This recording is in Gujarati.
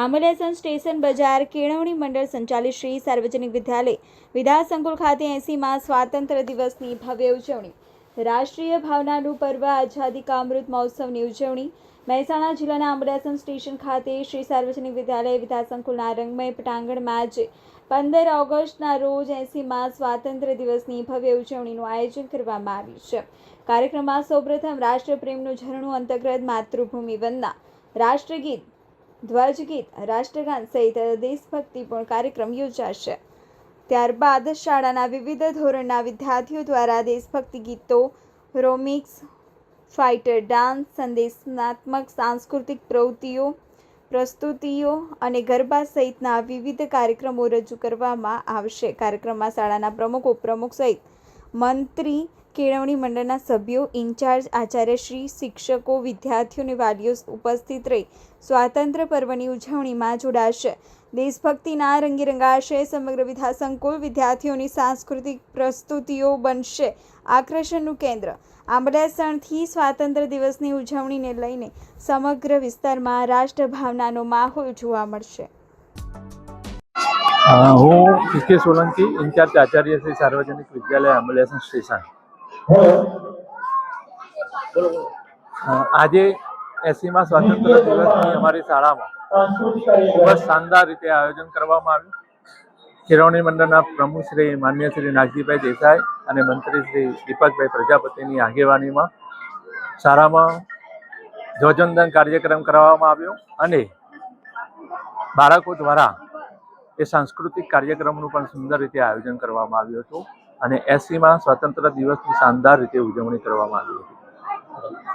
આંબલિયાસણ સ્ટેશન બજાર કેળવણી મંડળ સંચાલિત શ્રી સાર્વજનિક વિદ્યાલય વિદ્યાસંકુલ ખાતે 80મા સ્વાતંત્ર્ય દિવસની ભવ્ય ઉજવણી. રાષ્ટ્રીય ભાવનાનું પર્વ આઝાદી કા અમૃત મહોત્સવની ઉજવણી. મહેસાણા જિલ્લાના આંબલિયાસણ સ્ટેશન ખાતે શ્રી સાર્વજનિક વિદ્યાલય વિદ્યાસંકુલના રંગમય પટાંગણમાં આજે 15 ઓગસ્ટના રોજ 80મા સ્વાતંત્ર્ય દિવસની ભવ્ય ઉજવણીનું આયોજન કરવામાં આવ્યું છે. કાર્યક્રમમાં સૌપ્રથમ રાષ્ટ્રપ્રેમનું ઝરણું અંતર્ગત માતૃભૂમિ વંદના, રાષ્ટ્રગીત, ધ્વજગીત, રાષ્ટ્રગાન સહિત દેશભક્તિપૂર્ણ કાર્યક્રમ યોજાશે. ત્યારબાદ શાળાના વિવિધ ધોરણના વિદ્યાર્થીઓ દ્વારા દેશભક્તિ ગીતો, રોમિક્સ, ફાઇટર ડાન્સ, સંદેશાત્મક સાંસ્કૃતિક પ્રસ્તુતિઓ અને ગરબા સહિતના વિવિધ કાર્યક્રમો રજૂ કરવામાં આવશે. કાર્યક્રમમાં શાળાના પ્રમુખ, ઉપપ્રમુખ સહિત મંત્રી, કેળવણી મંડળના સભ્યો, ઇન્ચાર્જ, આચાર્યશ્રી, શિક્ષકો, વિદ્યાર્થીઓ અને વાલીઓ ઉપસ્થિત રહી સ્વાતંત્ર્ય પર્વની ઉજવણીમાં જોડાશે. દેશભક્તિના રંગે રંગાશે સમગ્ર વિદ્યાસંકુલ. વિદ્યાર્થીઓની સાંસ્કૃતિક પ્રસ્તુતિઓ બનશે આકર્ષણનું કેન્દ્ર. આંબલિયાસણથી સ્વાતંત્ર્ય દિવસની ઉજવણીને લઈને સમગ્ર વિસ્તારમાં રાષ્ટ્રભાવનાનો માહોલ જોવા મળશે. હું પીકે સોલંકી, ઇન્ચાર્જ આચાર્ય શ્રી સાર્વજનિક વિદ્યાલય આંબલિયાસણ સ્ટેશન. આજે 80મા સ્વાતંત્ર્ય દિવસની અમારી શાળામાં ખૂબ જ શાનદાર રીતે આયોજન કરવામાં આવ્યું. કેળવણી મંડળના પ્રમુખ શ્રી માન્ય શ્રી નાગજીભાઈ દેસાઈ અને મંત્રી શ્રી દીપકભાઈ પ્રજાપતિની આગેવાનીમાં શાળામાં ધ્વજવંદન કાર્યક્રમ કરવામાં આવ્યો અને બાળકો દ્વારા એ સાંસ્કૃતિક કાર્યક્રમનું પણ સુંદર રીતે આયોજન કરવામાં આવ્યું હતું અને 80મા સ્વાતંત્ર્ય દિવસની શાનદાર રીતે ઉજવણી કરવામાં આવી હતી.